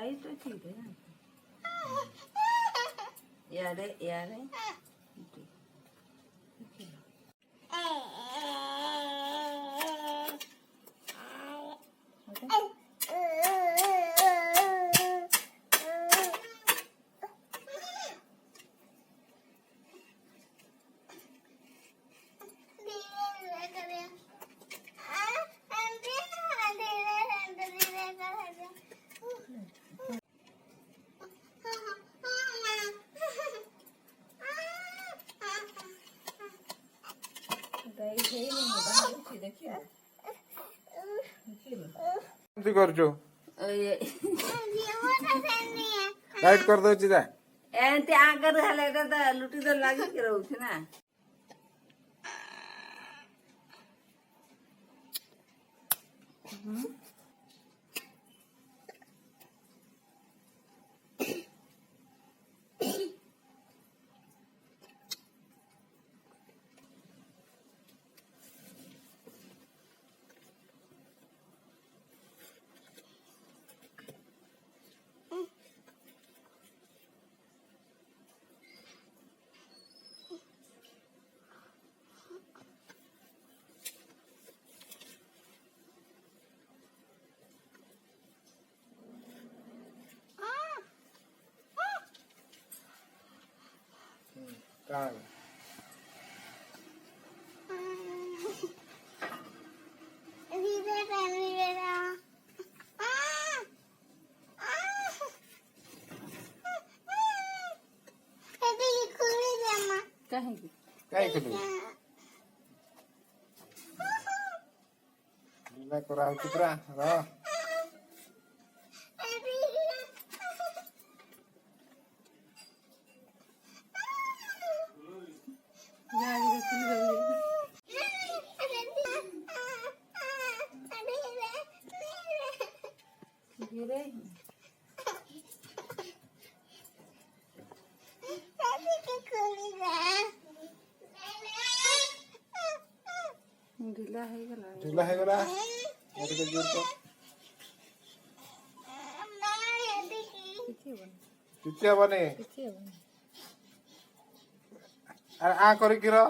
light ଅଛି ଇଆଡ଼େ ଇଆଡ଼େ लाइट कर दो जा एमती आगर हेले तो लुटी तो लगिक रोचे ना काय करू लीला करा चित्रा रा ढिला है गला मोटे के जोर पर कितिया बने आ करी किरो